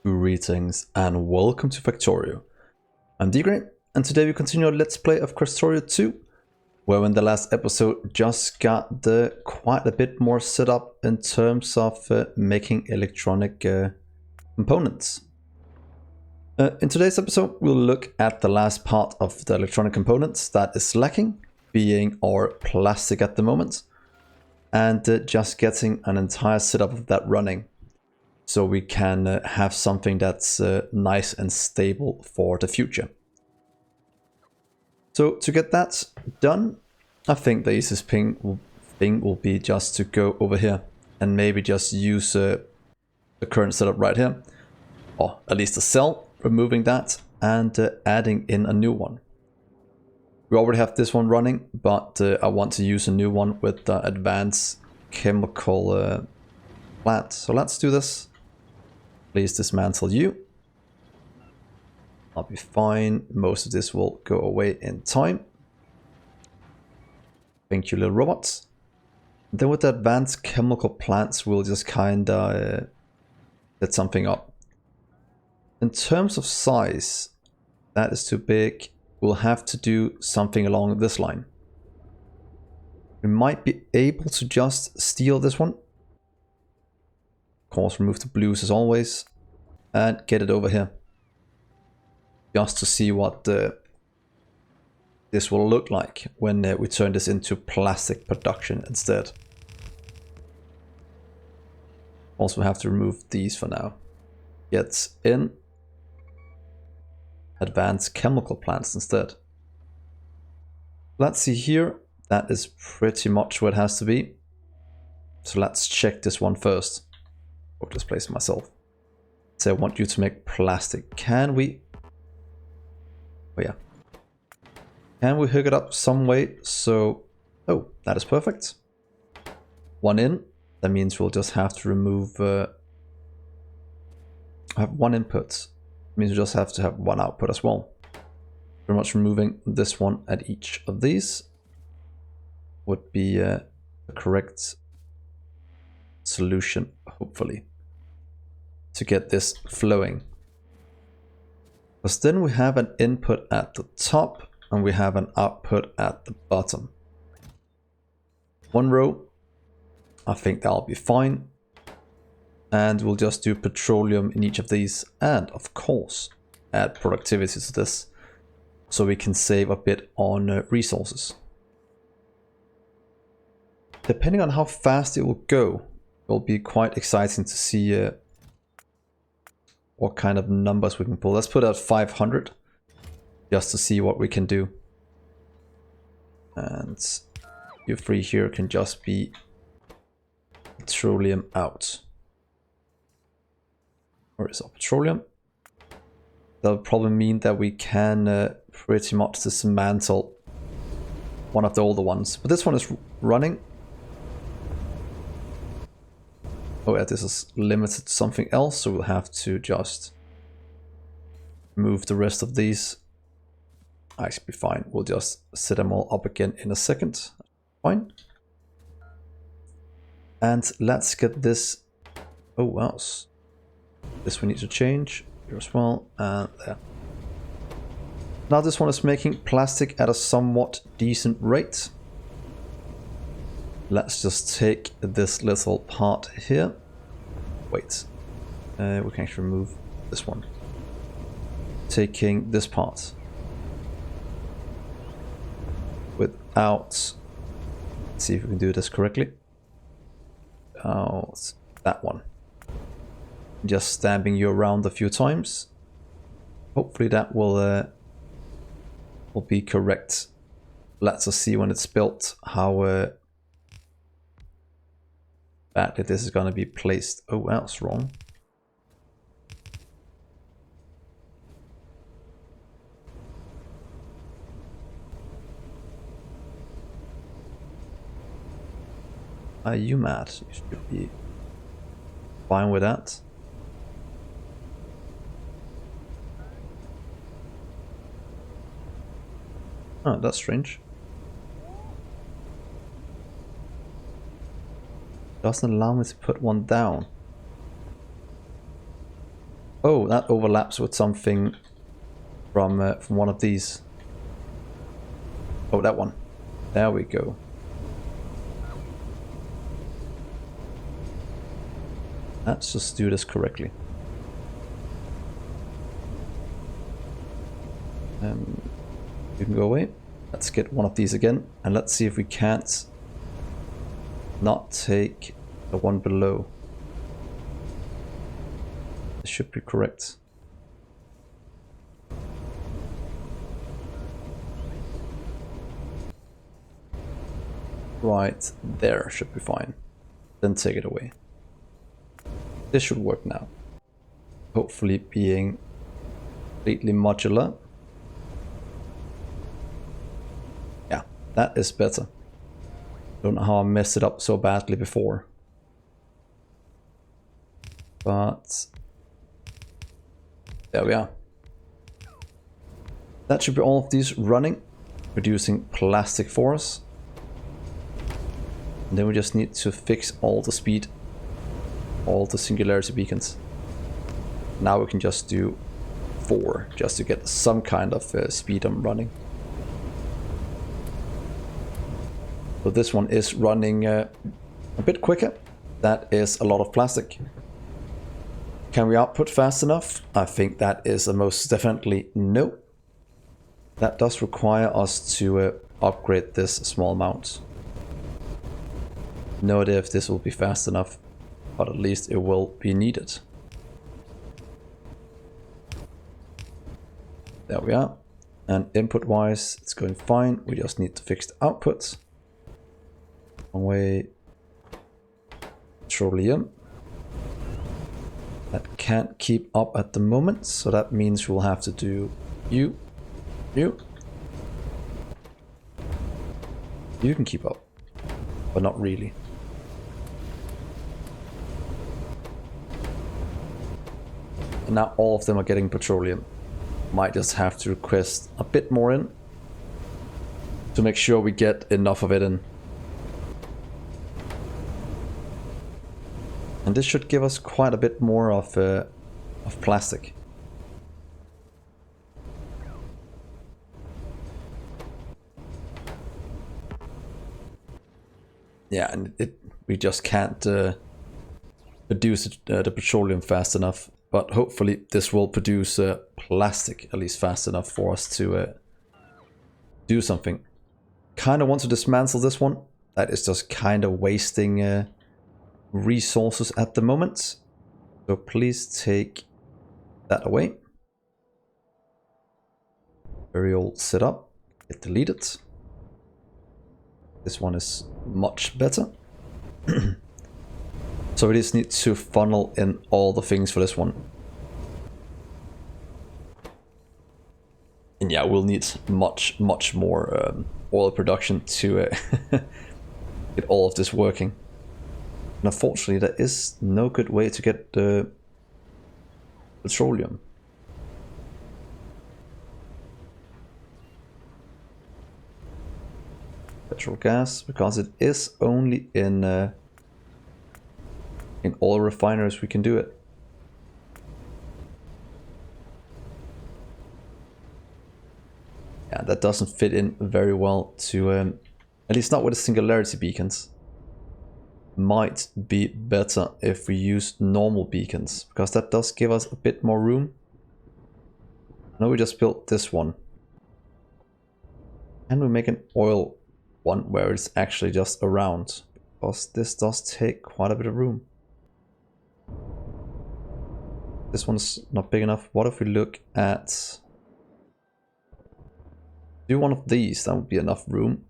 Greetings and welcome to Factorio. I'm Dgray, and today we continue our Let's Play of Krastorio 2, where in the last episode just got quite a bit more set up in terms of making electronic components. In today's episode we'll look at the last part of the electronic components that is lacking, being our plastic at the moment, and just getting an entire setup of that running. So we can have something that's nice and stable for the future. So to get that done, I think the easiest thing will be just to go over here and maybe just use the current setup right here, or at least a cell, removing that and adding in a new one. We already have this one running, but I want to use a new one with the advanced chemical plant. So let's do this. Please dismantle you. I'll be fine. Most of this will go away in time. Thank you, little robots. Then with the advanced chemical plants, we'll just kinda set something up. In terms of size, that is too big. We'll have to do something along this line. We might be able to just steal this one. Of course, remove the blues as always and get it over here just to see what this will look like when we turn this into plastic production instead. Also have to remove these for now. Get in advanced chemical plants instead. Let's see here. That is pretty much what it has to be. So let's check this one first. I'll just place myself. So I want you to make plastic. Can we? Oh yeah. Can we hook it up some way? So, oh, that is perfect. One in. That means we'll just have to remove. I have one input. It means we just have to have one output as well. Pretty much removing this one at each of these would be the correct solution, hopefully, to get this flowing. Because then we have an input at the top and we have an output at the bottom. One row, I think that'll be fine. And we'll just do petroleum in each of these, and of course add productivity to this so we can save a bit on resources. Depending on how fast it will go, it will be quite exciting to see what kind of numbers we can pull. Let's put out 500 just to see what we can do. And your free here can just be petroleum out. Where is our petroleum? That'll probably mean that we can pretty much dismantle one of the older ones. But this one is running. Oh yeah, this is limited to something else, so we'll have to just remove the rest of these. Actually be fine, we'll just set them all up again in a second. Fine. And let's get this. Oh wow. This we need to change here as well, and there. Now this one is making plastic at a somewhat decent rate. Let's just take this little part here. Wait, we can actually remove this one. Taking this part without. Let's see if we can do this correctly. Oh, that one. Just stabbing you around a few times. Hopefully that will be correct. Let's just see when it's built how badly this is going to be placed. Oh, that's wrong. Are you mad? You should be fine with that. Oh, that's strange. Doesn't allow me to put one down. Oh, that overlaps with something from one of these. Oh, that one. There we go. Let's just do this correctly. You can go away. Let's get one of these again, and let's see if we can't not take the one below. This should be correct. Right there should be fine. Then take it away. This should work now. Hopefully being completely modular. Yeah, that is better. Don't know how I messed it up so badly before. But there we are. That should be all of these running, producing plastic for us. And then we just need to fix all the speed, all the singularity beacons. Now we can just do 4 just to get some kind of speed on running. So this one is running a bit quicker. That is a lot of plastic. Can we output fast enough? I think that is a most definitely no. That does require us to upgrade this small amount. No idea if this will be fast enough, but at least it will be needed. There we are. And input wise, it's going fine. We just need to fix the output. One way. Petroleum. That can't keep up at the moment, so that means we'll have to do you. You can keep up, but not really. And now all of them are getting petroleum. Might just have to request a bit more in to make sure we get enough of it in. And this should give us quite a bit more of plastic. Yeah, and we just can't produce the petroleum fast enough. But hopefully this will produce plastic at least fast enough for us to do something. Kind of want to dismantle this one. That is just kind of wasting resources at the moment. So please take that away. Very old setup. Get deleted. This one is much better. So we just need to funnel in all the things for this one. And yeah, we'll need much more oil production to get all of this working. And unfortunately, there is no good way to get the petroleum. Petrol gas, because it is only in all refineries we can do it. Yeah, that doesn't fit in very well to, at least not with the singularity beacons. Might be better if we use normal beacons, because that does give us a bit more room. Now we just built this one. And we make an oil one where it's actually just around, because this does take quite a bit of room. This one's not big enough. What if we look at... do one of these, that would be enough room.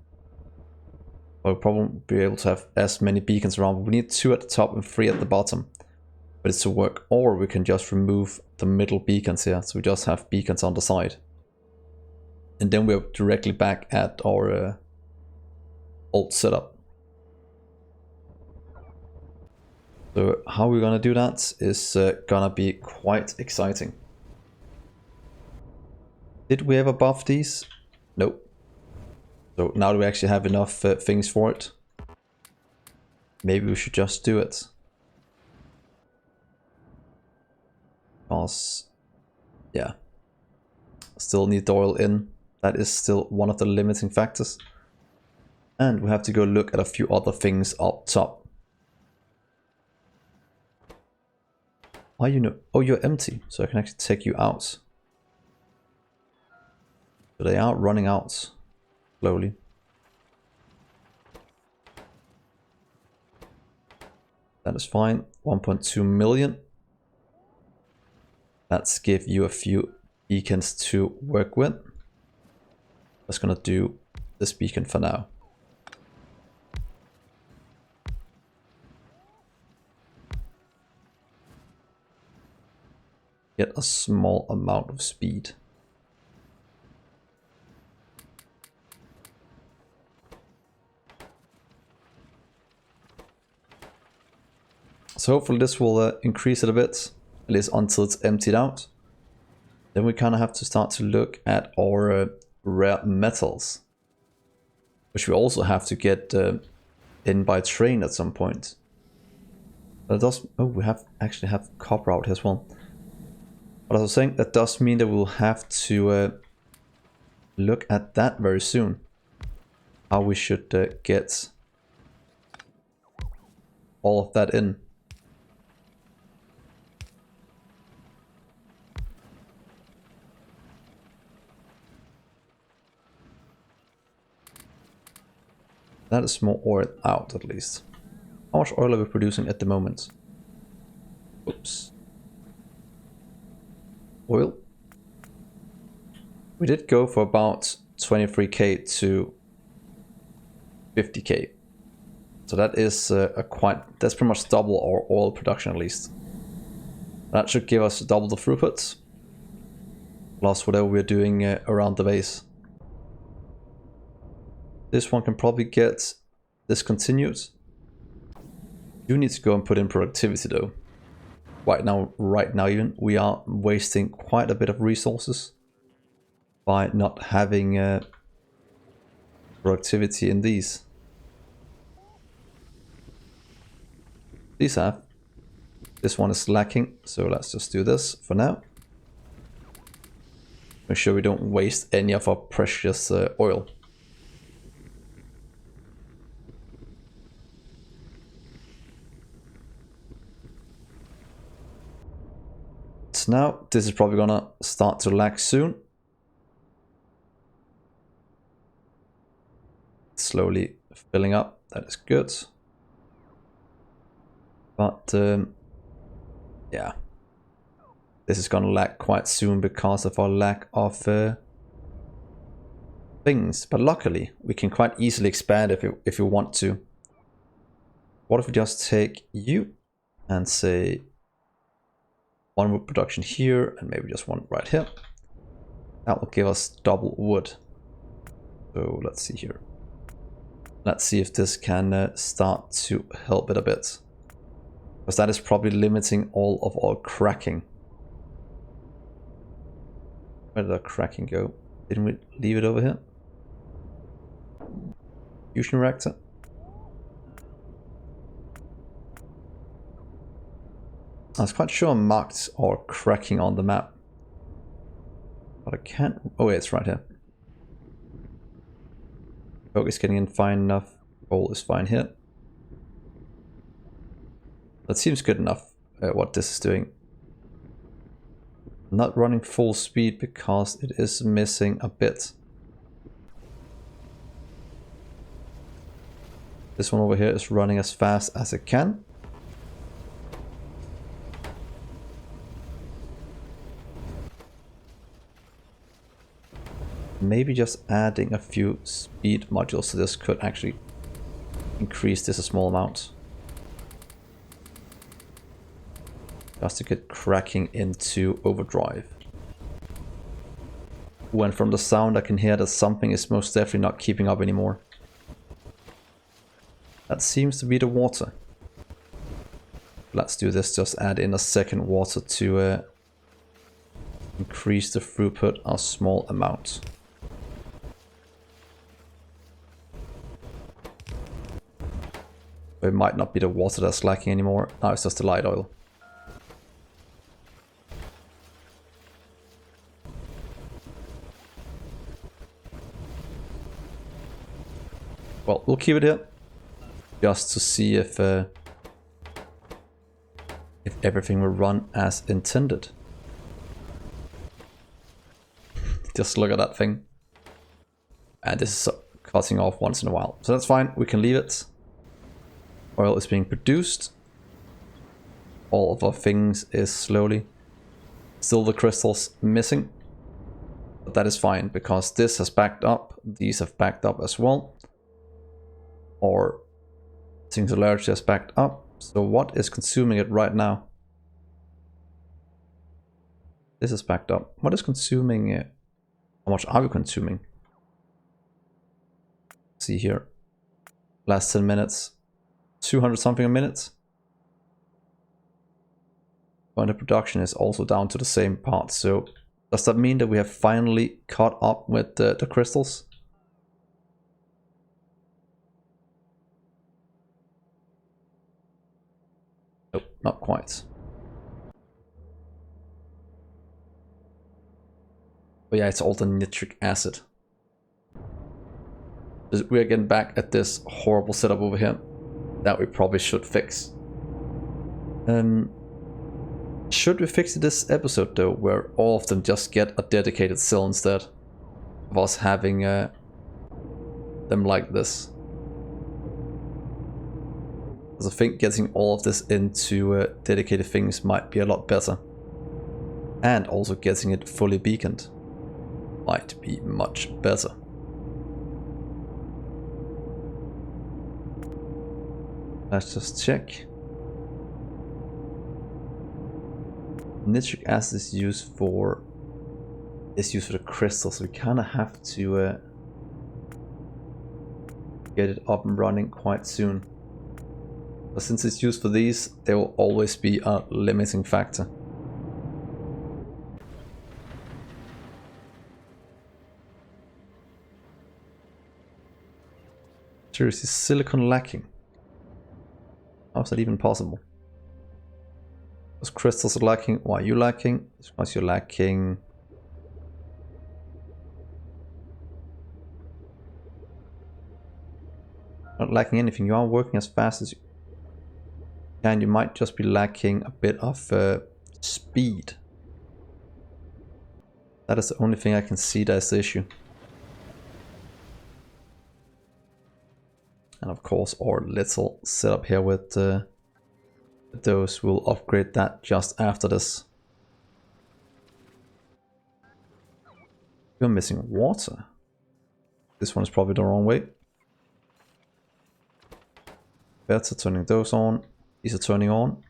We'll probably be able to have as many beacons around, but we need 2 at the top and 3 at the bottom. But it's to work, or we can just remove the middle beacons here, so we just have beacons on the side. And then we're directly back at our old setup. So how we're gonna do that is gonna be quite exciting. Did we ever buff these? Nope. So now do we actually have enough things for it? Maybe we should just do it. because, yeah, still need the oil in. That is still one of the limiting factors. And we have to go look at a few other things up top. Why oh, you're empty, so I can actually take you out. But they are running out slowly. That is fine. 1.2 million. Let's give you a few beacons to work with. Just gonna do this beacon for now. Get a small amount of speed. So hopefully this will increase it a bit, at least until it's emptied out. Then we kind of have to start to look at our rare metals, which we also have to get in by train at some point. But it does. Oh, we actually have copper out here as well. But as I was saying, that does mean that we'll have to look at that very soon. How we should get all of that in. That is more oil out, at least. How much oil are we producing at the moment? Oops. Oil. We did go for about 23k to 50k. So that is that's pretty much double our oil production at least. That should give us double the throughput. Plus whatever we're doing around the base. This one can probably get discontinued. You need to go and put in productivity though. Right now even, we are wasting quite a bit of resources by not having productivity in these. These have. This one is lacking, so let's just do this for now. Make sure we don't waste any of our precious oil. So now this is probably gonna start to lag soon. Slowly filling up, that is good. But yeah, this is gonna lag quite soon because of our lack of things. But luckily, we can quite easily expand if you want to. What if we just take you and say one wood production here and maybe just one right here? That will give us double wood. So let's see here. Let's see if this can start to help it a bit. Because that is probably limiting all of our cracking. Where did our cracking go? Didn't we leave it over here? Fusion reactor. I was quite sure I marked our cracking on the map. But I can't... Oh yeah, it's right here. Coke is getting in fine enough. Coal is fine here. That seems good enough, what this is doing. Not running full speed because it is missing a bit. This one over here is running as fast as it can. Maybe just adding a few speed modules to this could actually increase this a small amount. Just to get cracking into overdrive. When from the sound I can hear that something is most definitely not keeping up anymore. That seems to be the water. Let's do this, just add in a second water to increase the throughput a small amount. It might not be the water that's lacking anymore. Now it's just the light oil. Well, we'll keep it here. Just to see if everything will run as intended. Just look at that thing. And this is cutting off once in a while. So that's fine, we can leave it. Oil is being produced. All of our things is slowly. Still the crystals missing. But that is fine, because this has backed up. These have backed up as well. Or Singularity has backed up. So what is consuming it right now? This is backed up. What is consuming it? How much are we consuming? See here. Last 10 minutes. 200 something a minute. And the production is also down to the same part. So does that mean that we have finally caught up with the crystals? Nope, not quite. But yeah, it's all the nitric acid. We're getting back at this horrible setup over here that we probably should fix. Should we fix this episode though, where all of them just get a dedicated cell instead of us having them like this? Because I think getting all of this into dedicated things might be a lot better. And also getting it fully beaconed might be much better. Let's just check. Nitric acid is used for the crystals, so we kind of have to get it up and running quite soon. But since it's used for these, there will always be a limiting factor. Seriously, silicon lacking. How is that even possible? Those crystals are lacking. Why are you lacking? It's because you're lacking. Not lacking anything. You are working as fast as you can. You might just be lacking a bit of speed. That is the only thing I can see that is the issue. And of course, our little setup here with those will upgrade that just after this. We're missing water. This one is probably the wrong way. Better turning those on. These are turning on.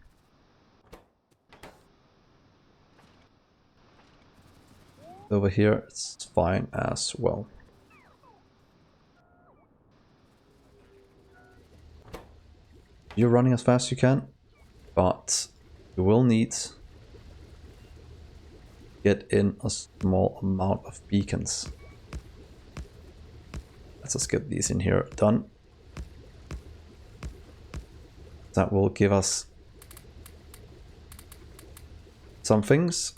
Over here, it's fine as well. You're running as fast as you can, but you will need to get in a small amount of beacons. Let's just get these in here done. That will give us some things.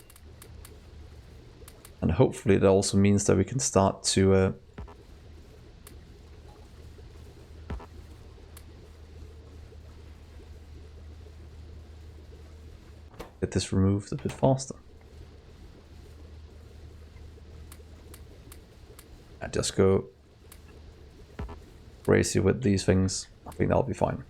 And hopefully that also means that we can start to get this removed a bit faster. And just go crazy with these things. I think that'll be fine.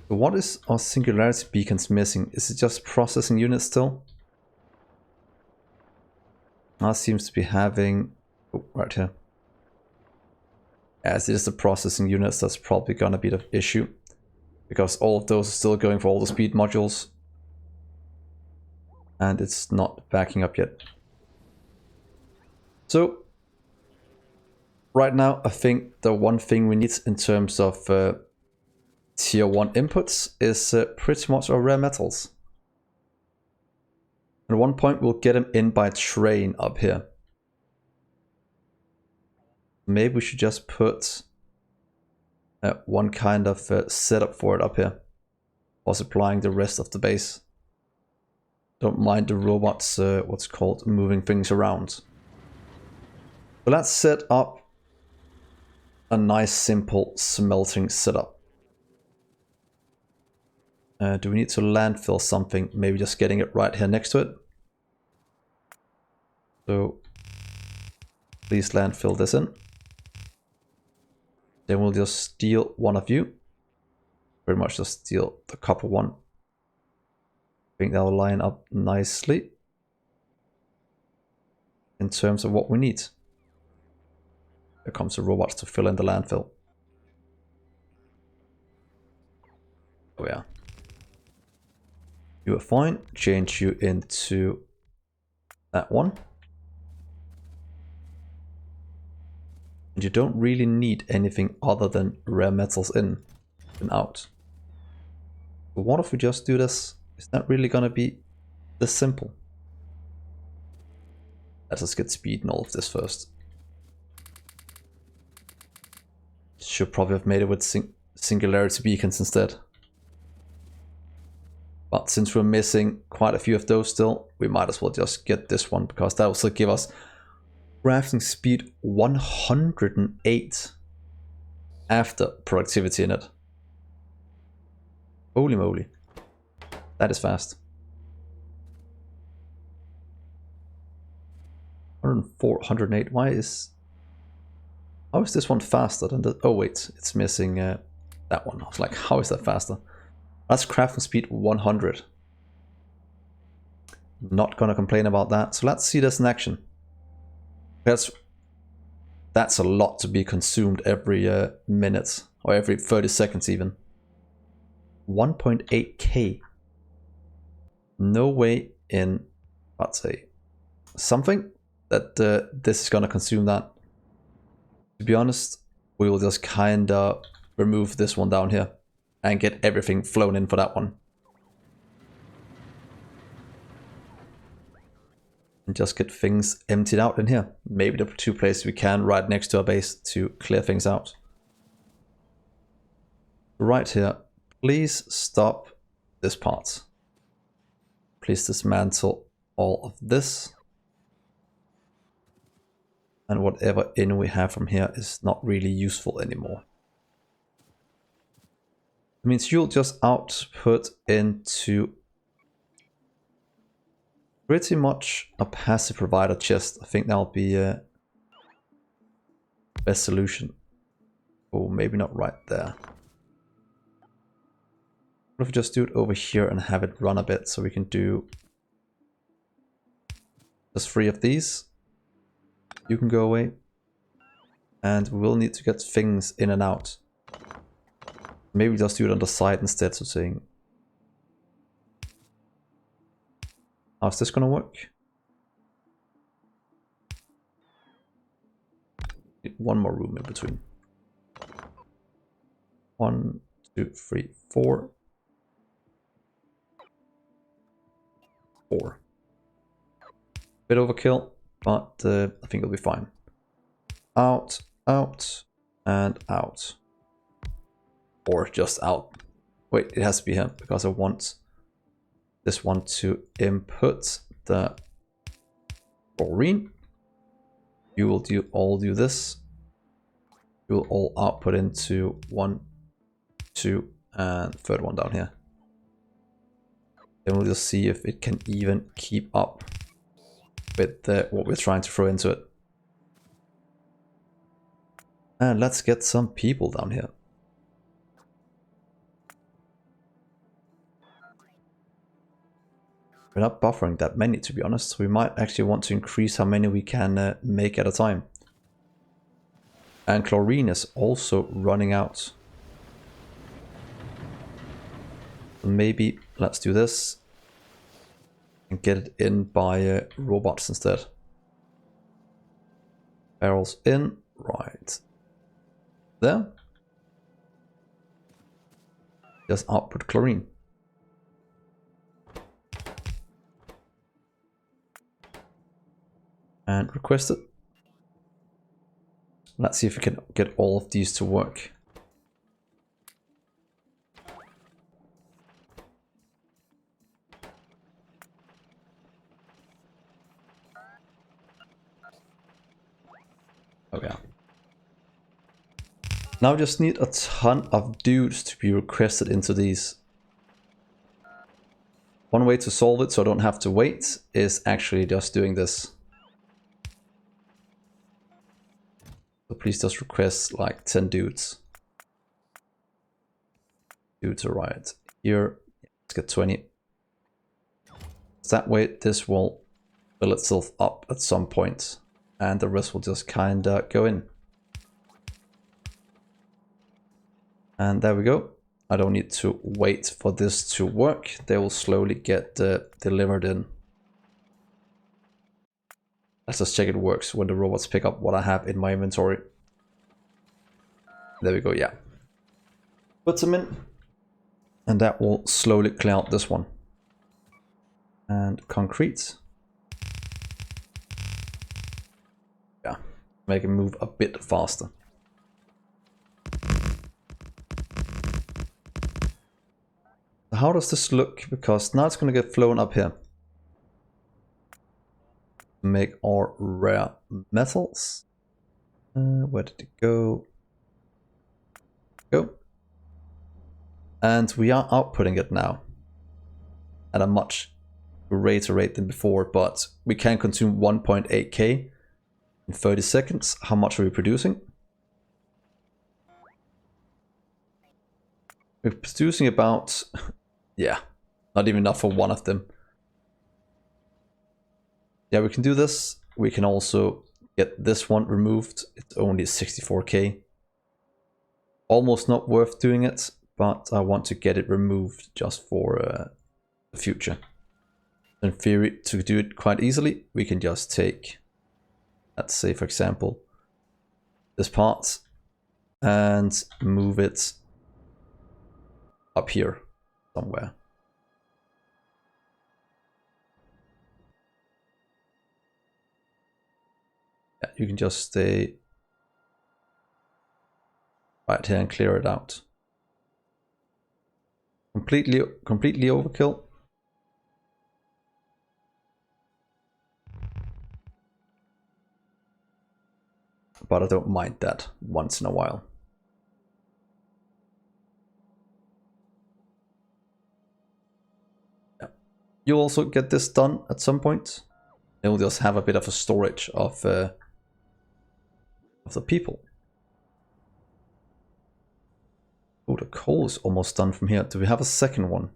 So what is our singularity beacons missing? Is it just processing units still? That seems to be having... Oh, right here. As it is the processing units, that's probably gonna be the issue. Because all of those are still going for all the speed modules. And it's not backing up yet. So, right now I think the one thing we need in terms of tier 1 inputs is pretty much our rare metals. At one point we'll get them in by train up here. Maybe we should just put one kind of setup for it up here, or supplying the rest of the base. Don't mind the robots, what's called moving things around. So let's set up a nice simple smelting setup. Do we need to landfill something? Maybe just getting it right here next to it. So please landfill this in. Then we'll just steal one of you. Pretty much just steal the copper one. I think that'll line up nicely in terms of what we need. Here comes the robots to fill in the landfill. Oh yeah. You are fine. Change you into that one. And you don't really need anything other than rare metals in and out. But what if we just do this? Is that really gonna be this simple? Let's just get speed and all of this first. Should probably have made it with singularity beacons instead. But since we're missing quite a few of those still, we might as well just get this one, because that will still give us crafting speed 108 after productivity in it. Holy moly. That is fast. 104, 108. How is this one faster than the... Oh wait, it's missing that one. I was like, how is that faster? That's crafting speed 100. Not gonna complain about that. So let's see this in action. That's a lot to be consumed every minute, or every 30 seconds even. 1.8k. No way in, let's say, something that this is gonna consume that. To be honest, we will just kinda remove this one down here and get everything flown in for that one. And just get things emptied out in here. Maybe the two places we can right next to our base to clear things out. Right here, please stop this part. Please dismantle all of this. And whatever in we have from here is not really useful anymore. It means you'll just output into pretty much a passive provider chest. I think that'll be a best solution. Oh, maybe not right there. What if we just do it over here and have it run a bit, so we can do just 3 of these. You can go away. And we will need to get things in and out. Maybe just do it on the side instead, so saying... How's this gonna work? Need one more room in between. 1, 2, 3, 4. 4. Bit overkill, but I think it'll be fine. Out, out, and out. Or just out. Wait, it has to be here, because I want this one to input the chlorine. You will all do this. You will all output into 1, 2, and third one down here. Then we'll just see if it can even keep up with what we're trying to throw into it. And let's get some people down here. We're not buffering that many, to be honest. We might actually want to increase how many we can make at a time. And chlorine is also running out. Maybe let's do this and get it in by robots instead. Barrels in, right there. Just output chlorine. And request it. Let's see if we can get all of these to work. Okay. Now we just need a ton of dudes to be requested into these. One way to solve it so I don't have to wait is actually just doing this. So please just request like 10 dudes. Dudes are right here. Let's get 20. So that way this will fill itself up at some point and the rest will just kinda go in. And there we go. I don't need to wait for this to work. They will slowly get delivered in. Let's just check it works when the robots pick up what I have in my inventory. There we go, yeah. Put them in. And that will slowly clear out this one. And concrete. Yeah, make it move a bit faster. How does this look? Because now it's going to get flown up here. Make our rare metals. Where did it go? Go. And we are outputting it now at a much greater rate than before, but we can consume 1.8k in 30 seconds. How much are we producing? We're producing about, yeah, not even enough for one of them. Yeah, we can do this. We can also get this one removed. It's only 64k. Almost not worth doing it, but I want to get it removed just for the future. In theory, to do it quite easily, we can just take, let's say for example, this part and move it up here somewhere. Yeah, you can just stay right here and clear it out. Completely overkill. But I don't mind that once in a while. Yeah. You'll also get this done at some point. It will just have a bit of a storage of the people. Oh, the coal is almost done from here. Do we have a second one?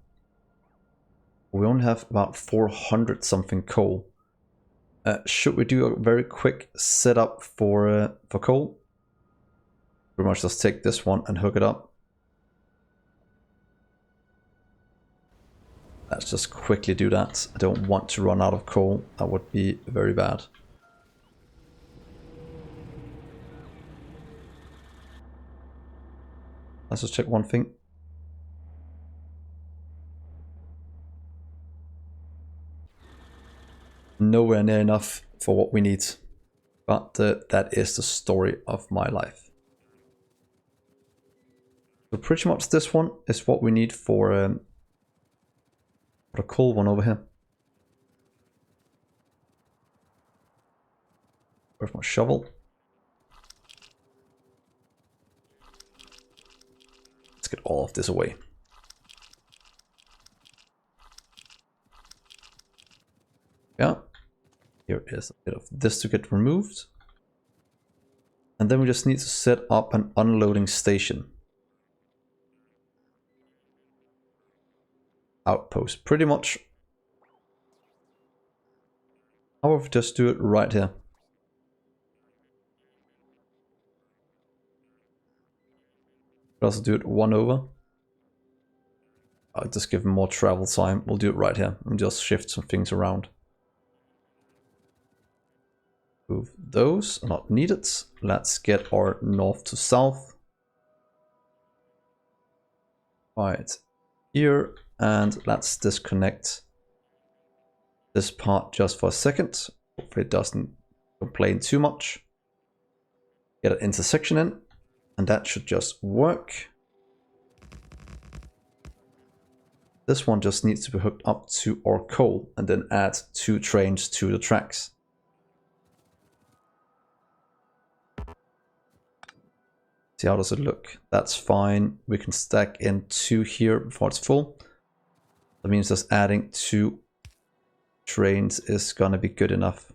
We only have about 400 something coal. Should we do a very quick setup for coal? Pretty much just take this one and hook it up. Let's just quickly do that. I don't want to run out of coal. That would be very bad. Let's just check one thing. Nowhere near enough for what we need. But that is the story of my life. So pretty much this one is what we need for the coal one over here. Where's my shovel? Let's get all of this away. Yeah. Here is a bit of this to get removed. And then we just need to set up an unloading station. Outpost, pretty much. How about we just do it right here? We'll also do it one over. I'll just give them more travel time. We'll do it right here and just shift some things around. Move those, not needed. Let's get our north to south. Right here, and let's disconnect this part just for a second. Hopefully it doesn't complain too much. Get an intersection in, and that should just work. This one just needs to be hooked up to our coal and then add 2 trains to the tracks. See, how does it look? That's fine. We can stack in 2 here before it's full. That means just adding 2 trains is gonna be good enough.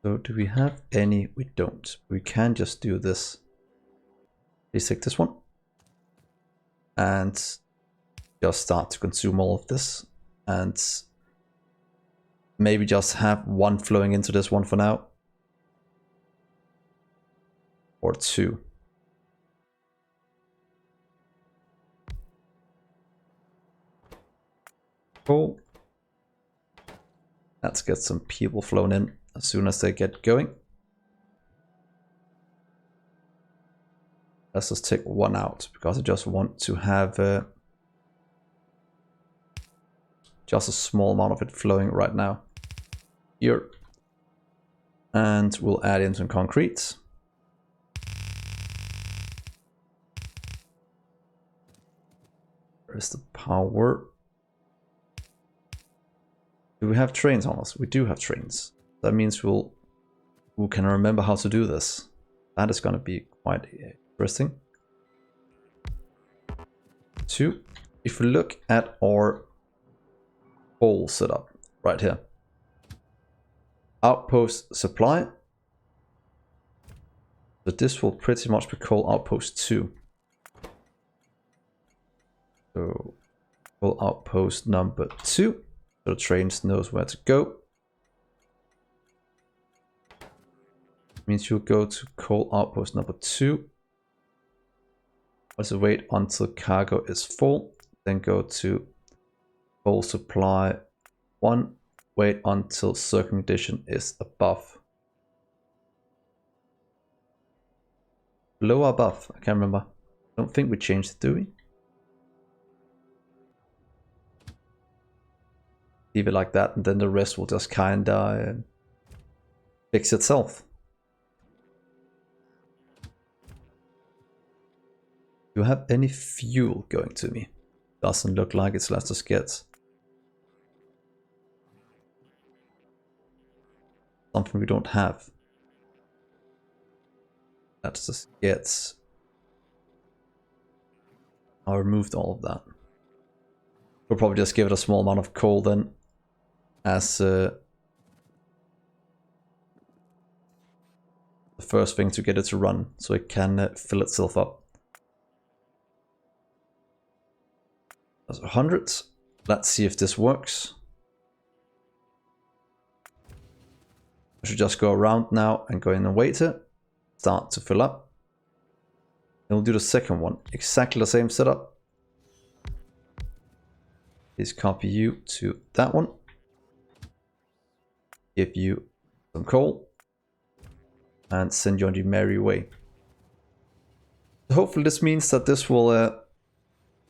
So do we have any? We don't. We can just do this. Please take this one. And just start to consume all of this. And maybe just have 1 flowing into this one for now. Or 2. Cool. Let's get some people flown in as soon as they get going. Let's just take 1 out because I just want to have just a small amount of it flowing right now. Here. And we'll add in some concrete. Where's the power? Do we have trains on us? We do have trains. That means we can remember how to do this. That is going to be quite interesting. 2. If we look at our coal setup right here. Outpost supply. So this will pretty much be coal outpost 2. So coal outpost number 2. So the trains knows where to go. Means you'll go to coal outpost number 2. Also wait until cargo is full. Then go to coal supply 1. Wait until circling condition is above. Below or above? I can't remember. I don't think we changed it, do we? Leave it like that, and then the rest will just kinda fix itself. Do you have any fuel going to me? Doesn't look like it's. Let's just get something we don't have. Let's just get. I removed all of that. We'll probably just give it a small amount of coal then, as the first thing to get it to run, so it can fill itself up. That's 100. Let's see if this works. I should just go around now and go in and wait it. Start to fill up. Then we'll do the second one. Exactly the same setup. Please copy you to that one. Give you some coal. And send you on your merry way. Hopefully this means that this will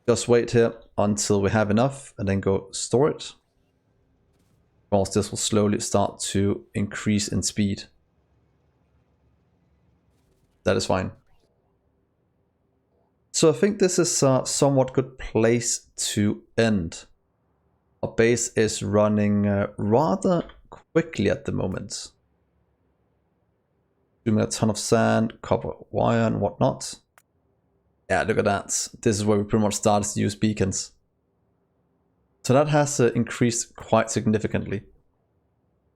just wait here until we have enough and then go store it. Of course, this will slowly start to increase in speed. That is fine. So I think this is a somewhat good place to end. Our base is running rather quickly at the moment. Doing a ton of sand, copper wire and whatnot. Yeah, look at that. This is where we pretty much started to use beacons. So that has increased quite significantly.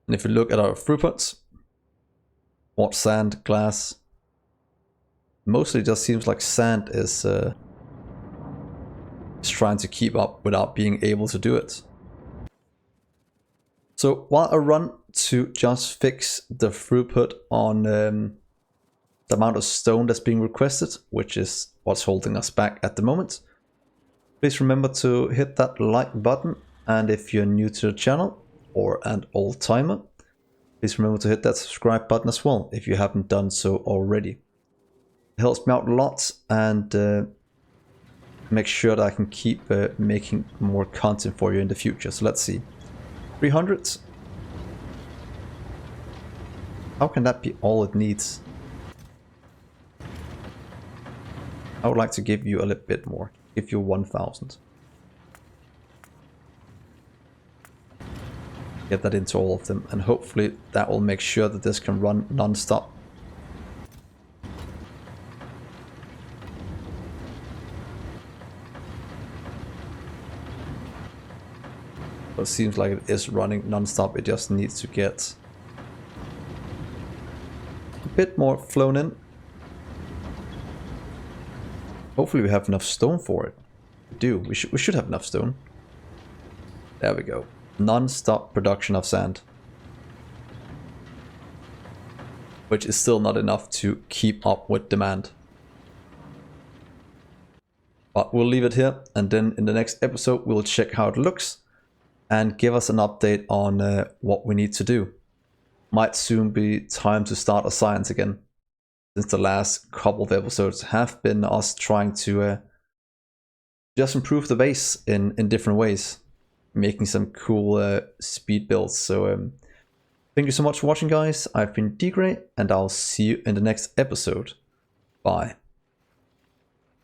And if you look at our throughputs, what sand, glass, mostly just seems like sand is trying to keep up without being able to do it. So while I run to just fix the throughput on the amount of stone that's being requested, which is what's holding us back at the moment, please remember to hit that like button, and if you're new to the channel or an old timer, please remember to hit that subscribe button as well if you haven't done so already. It helps me out a lot and make sure that I can keep making more content for you in the future. So let's see. 300. How can that be all it needs? I would like to give you a little bit more. Give you 1000. get that into all of them, and hopefully that will make sure that this can run non-stop. But it seems like it is running non-stop. It just needs to get a bit more flown in. Hopefully we have enough stone for it. We do. We should have enough stone. There we go. Non-stop production of sand. Which is still not enough to keep up with demand. But we'll leave it here, and then in the next episode we'll check how it looks and give us an update on what we need to do. Might soon be time to start a science again, since the last couple of episodes have been us trying to just improve the base in different ways, making some cool speed builds. So thank you so much for watching, guys. I've been Dgray, and I'll see you in the next episode. Bye.